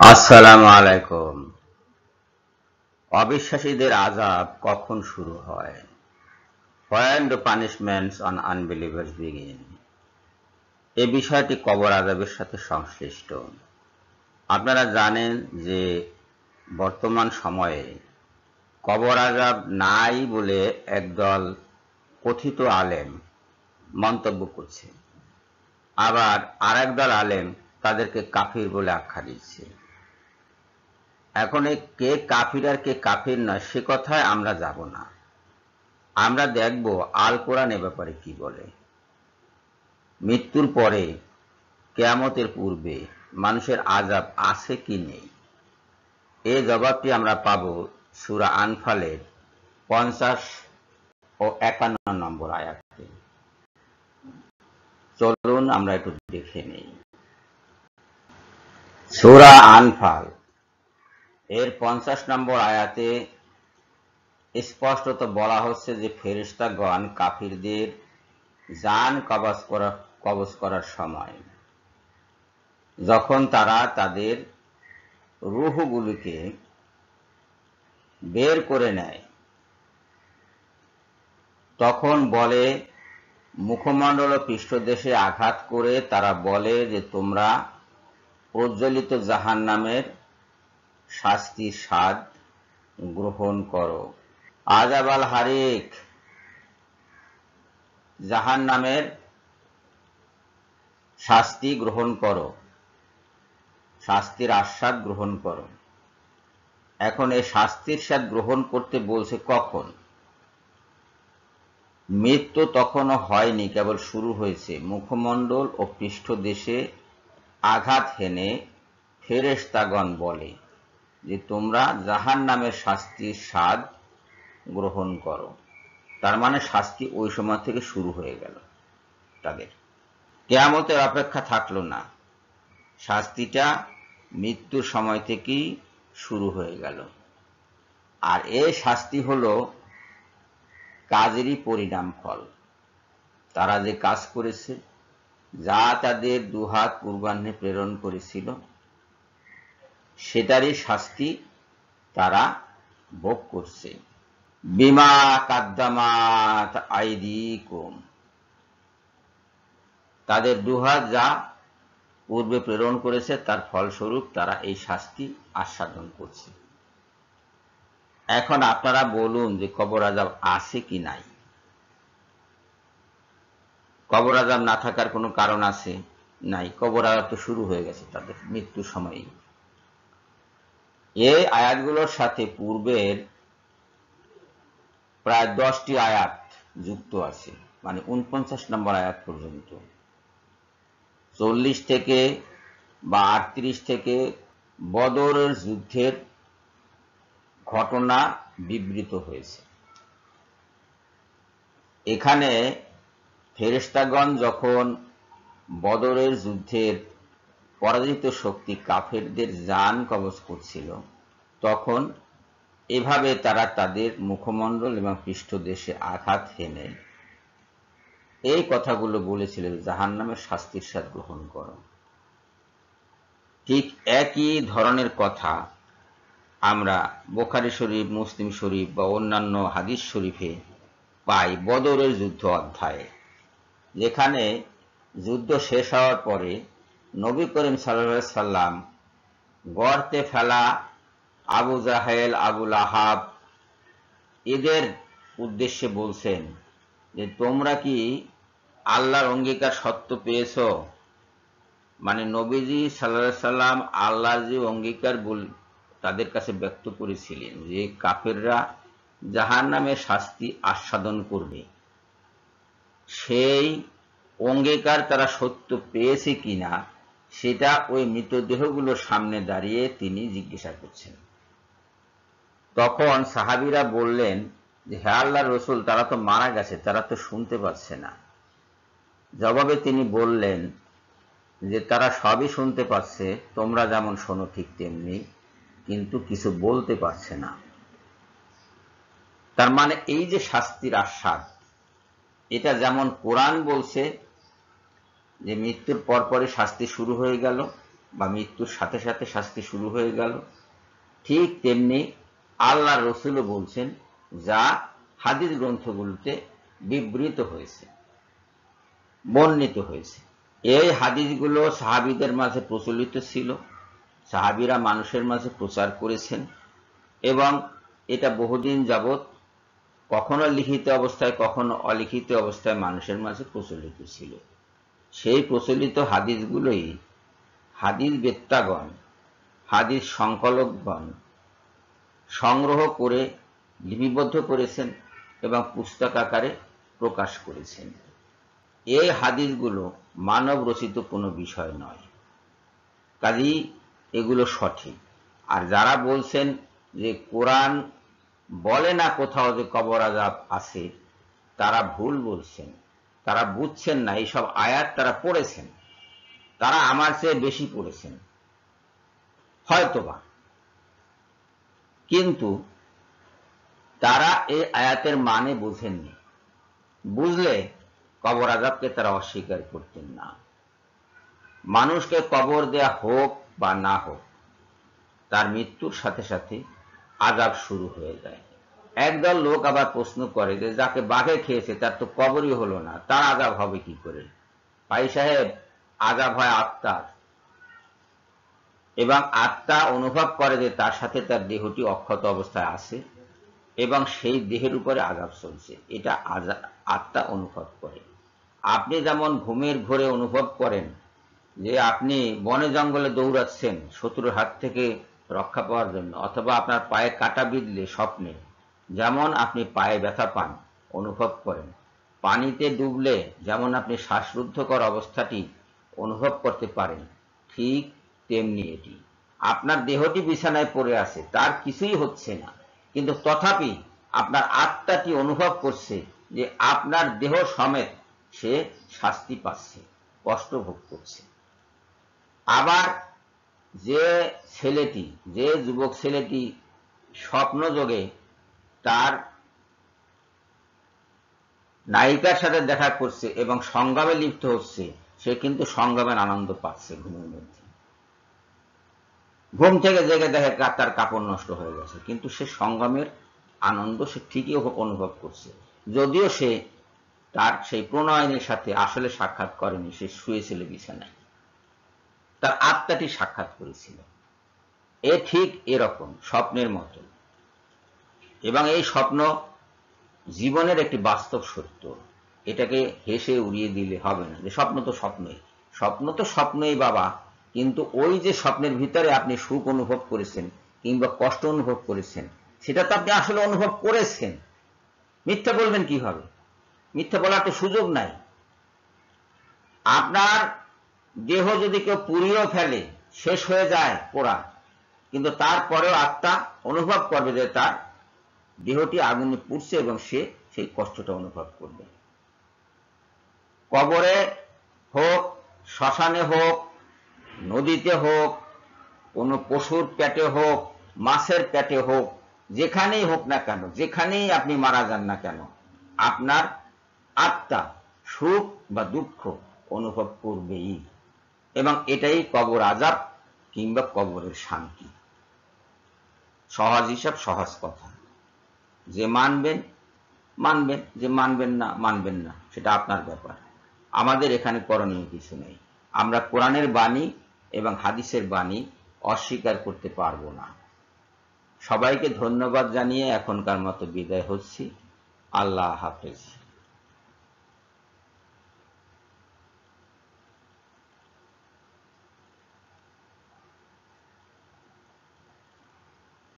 আসসালামু আলাইকুম। অবিশ্বাসীদের আযাব কখন শুরু হয়? When do punishments on unbelievers begin? এই বিষয়টি কবর আযাবের সাথে সংশ্লিষ্ট। আপনারা জানেন যে বর্তমান সময়ে কবর আযাব নাই বলে একদল কথিত আলেম মন্তব্য করছে, আবার আরেক দল আলেম তাদেরকে কাফির বলে আখ্যা দিচ্ছে। এখন এই কে কাফির আর কে কাফির নয় সে কথায় আমরা যাব না। আমরা দেখব আল কোরআন এ ব্যাপারে কি বলে। মৃত্যুর পরে কিয়ামতের পূর্বে মানুষের আযাব আছে কি নেই, এই জবাবটি আমরা পাব সূরা আনফালের 50 ও 51 নম্বর আয়াতে। চলুন আমরা একটু দেখে নেই। সূরা আনফাল এর 50 নম্বর আয়াতে স্পষ্টত বলা হচ্ছে যে ফেরেশতাগণ কাফিরদের জান কবজ করার সময় যখন তারা তাদের রূহগুলোকে বের করে নেয়, তখন বলে, মুখমণ্ডল ও পৃষ্ঠদেশে আঘাত করে তারা বলে যে তোমরা প্রজ্বলিত জাহান্নামের শাস্তির স্বাদ গ্রহণ করো। আযাব আল হারিক, জাহান্নামের শাস্তি গ্রহণ করো, শাস্তির আস্বাদ গ্রহণ করো। এখন এই শাস্তির স্বাদ গ্রহণ করতে বলছে কখন? মৃত্যু তখনও হয়নি, কেবল শুরু হয়েছে। মুখমণ্ডল ও পৃষ্ঠদেশে আঘাত হেনে ফেরেশতাগণ বলে যে তোমরা জাহান্নামের শাস্তির স্বাদ গ্রহণ করো। তার মানে শাস্তি ওই সময় থেকে শুরু হয়ে গেল তাদের। কিয়ামতের অপেক্ষা থাকলো না, শাস্তিটা মৃত্যুর সময় থেকেই শুরু হয়ে গেল। আর এই শাস্তি হলো কাজেরই পরিণাম ফল। তারা যে কাজ করেছে, যা তাদের দুহাত পূর্বাহ্নে প্রেরণ করেছিল, সেটারই শাস্তি তারা ভোগ করছে। বিমা কাদ্দামাত আইদিকুম, তাদের দুহাত যা পূর্বে প্রেরণ করেছে তার ফলস্বরূপ তারা এই শাস্তি আস্বাদন করছে। এখন আপনারা বলুন যে কবর আযাব আছে কি নাই? কবর আযাব না থাকার কোনো কারণ আছে? নাই। কবর আযাব তো শুরু হয়ে গেছে তাদের মৃত্যুর সময়ই। এই আয়াতগুলোর সাথে পূর্বের প্রায় 10টি আয়াত যুক্ত আছে, মানে 49 নম্বর আয়াত পর্যন্ত। 40 থেকে বা 38 থেকে বদরের যুদ্ধের ঘটনা বিবৃত হয়েছে। এখানে ফেরেশতাগণ যখন বদরের যুদ্ধের পরাজিত শক্তি কাফেরদের জান কবজ করছিল, তখন এভাবে তারা তাদের মুখমণ্ডল এবং পৃষ্ঠদেশে আঘাত হেনে এই কথাগুলো বলেছিল, জাহান্নামের শাস্তির স্বাদ গ্রহণ করো। ঠিক একই ধরনের কথা আমরা বুখারী শরীফ, মুসলিম শরীফ বা অন্যান্য হাদিস শরীফে পাই বদরের যুদ্ধ অধ্যায়ে, যেখানে যুদ্ধ শেষ হওয়ার পরে নবী করিম সাল্লাল্লাহু আলাইহি সাল্লাম গর্তে ফেলা আবু জাহেল, আবু লাহাব এদের উদ্দেশ্যে বলছেন যে তোমরা কি আল্লাহর অঙ্গীকার সত্য পেয়েছ? মানে নবীজি সাল্লাল্লাহু আলাইহি সাল্লাম আল্লাহর যে অঙ্গীকার তাদের কাছে ব্যক্ত করেছিলেন যে কাফেররা জাহান্নামের শাস্তি আস্বাদন করবে, সেই অঙ্গীকার তারা সত্য পেয়েছে কিনা সেটা ওই মৃতদেহগুলোর সামনে দাঁড়িয়ে তিনি জিজ্ঞাসা করছেন। তখন সাহাবীরা বললেন যে হে আল্লাহর রাসূল, তারা তো মারা গেছে, তারা তো শুনতে পাচ্ছে না। জবাবে তিনি বললেন যে তারা সবই শুনতে পাচ্ছে, তোমরা যেমন শোনো ঠিক তেমনি, কিন্তু কিছু বলতে পারছে না। তার মানে এই যে শাস্তির আস্বাদ, এটা যেমন কোরআন বলছে যে মৃত্যুর পরপরই শাস্তি শুরু হয়ে গেল, বা মৃত্যুর সাথে সাথে শাস্তি শুরু হয়ে গেল, ঠিক তেমনি আল্লাহর রাসূলও বলছেন যা হাদিস গ্রন্থগুলোতে বিবৃত হয়েছে, বর্ণিত হয়েছে। এই হাদিসগুলো সাহাবীদের মাঝে প্রচলিত ছিল, সাহাবীরা মানুষের মাঝে প্রচার করেছেন এবং এটা বহুদিন যাবৎ কখনো লিখিত অবস্থায় কখনো অলিখিত অবস্থায় মানুষের মাঝে প্রচলিত ছিল। সেই প্রচলিত হাদিসগুলোই হাদিস বেত্তাগণ, হাদিস সংকলকগণ সংগ্রহ করে লিপিবদ্ধ করেছেন এবং পুস্তক আকারে প্রকাশ করেছেন। এই হাদিসগুলো মানব রচিত কোনো বিষয় নয়, কাজেই এগুলো সঠিক। আর যারা বলছেন যে কোরআন বলে না কোথাও যে কবর আযাব আছে, তারা ভুল বলছেন, তারা বুঝছেন না। এইসব আয়াত তারা পড়েছেন, তারা আমার চেয়ে বেশি পড়েছেন হয়তোবা, কিন্তু তারা এই আয়াতের মানে বুঝেননি। বুঝলে কবর আযাবকে তারা অস্বীকার করতেন না। মানুষকে কবর দেয়া হোক বা না হোক, তার মৃত্যুর সাথে সাথে আযাব শুরু হয়ে যায়। একদল লোক আবার প্রশ্ন করে যে যাকে বাঘে খেয়েছে তার তো কবরই হলো না, তার আযাব হবে কি করে? ভাই সাহেব, আযাব হয় আত্মার, এবং আত্মা অনুভব করে যে তার সাথে তার দেহটি অক্ষত অবস্থায় আছে এবং সেই দেহের উপরে আযাব চলছে, এটা আত্মা অনুভব করে। আপনি যেমন ঘুমের ঘোরে অনুভব করেন যে আপনি বনে জঙ্গলে দৌড়াচ্ছেন শত্রুর হাত থেকে রক্ষা পাওয়ার জন্য, অথবা আপনার পায়ে কাঁটা বিঁধলে স্বপ্নে যেমন আপনি পায়ে ব্যথা পান অনুভব করেন, পানিতে ডুবলে যেমন আপনি শ্বাসরুদ্ধকর অবস্থাটি অনুভব করতে পারেন, ঠিক তেমনি এটি। আপনার দেহটি বিছানায় পড়ে আছে, তার কিছুই হচ্ছে না, কিন্তু তথাপি আপনার আত্মাটি অনুভব করছে যে আপনার দেহ সমেত সে শাস্তি পাচ্ছে, কষ্ট ভোগ করছে। আবার যে ছেলেটি, যে যুবক ছেলেটি স্বপ্নযোগে তার নায়িকার সাথে দেখা করছে এবং সংগ্রামে লিপ্ত হচ্ছে, সে কিন্তু সংগ্রামের আনন্দ পাচ্ছে ঘুমের মধ্যে। ঘুম থেকে জেগে দেখে তার কাপড় নষ্ট হয়ে গেছে, কিন্তু সে সংগ্রামের আনন্দ সে ঠিকই অনুভব করছে, যদিও সে তার সেই প্রণয়নের সাথে আসলে সাক্ষাৎ করেনি, সে শুয়েছিল বিছানায়, তার আত্মাটি সাক্ষাৎ করেছিল। এ ঠিক এরকম স্বপ্নের মতো, এবং এই স্বপ্ন জীবনের একটি বাস্তব সত্য। এটাকে হেসে উড়িয়ে দিলে হবে না যে স্বপ্ন তো স্বপ্নই, স্বপ্ন তো স্বপ্নই বাবা, কিন্তু ওই যে স্বপ্নের ভিতরে আপনি সুখ অনুভব করেছেন কিংবা কষ্ট অনুভব করেছেন, সেটা তো আপনি আসলে অনুভব করেছেন। মিথ্যা বলবেন কিভাবে? মিথ্যা বলার তো সুযোগ নাই। আপনার দেহ যদি কেউ পুড়িয়েও ফেলে, শেষ হয়ে যায় পোড়া, কিন্তু তারপরেও আত্মা অনুভব করবে যে তার দেহটি আগুনে পুড়ছে এবং সে সেই কষ্টটা অনুভব করবে। কবরে হোক, শ্মশানে হোক, নদীতে হোক, কোনো পশুর পেটে হোক, মাছের পেটে হোক, যেখানেই হোক না কেন, যেখানেই আপনি মারা যান না কেন, আপনার আত্মা সুখ বা দুঃখ অনুভব করবেই, এবং এটাই কবর আযাব কিংবা কবরের শান্তি। সহজ হিসাব, সহজ কথা। যে মানবেন মানবেন, যে মানবেন না মানবেন না, সেটা আপনার ব্যাপার। আমাদের এখানে করণীয় কিছু নেই। আমরা কোরআনের বাণী এবং হাদিসের বাণী অস্বীকার করতে পারবো না। সবাইকে ধন্যবাদ জানিয়ে এখনকার মতো বিদায় হচ্ছি। আল্লাহ হাফেজ।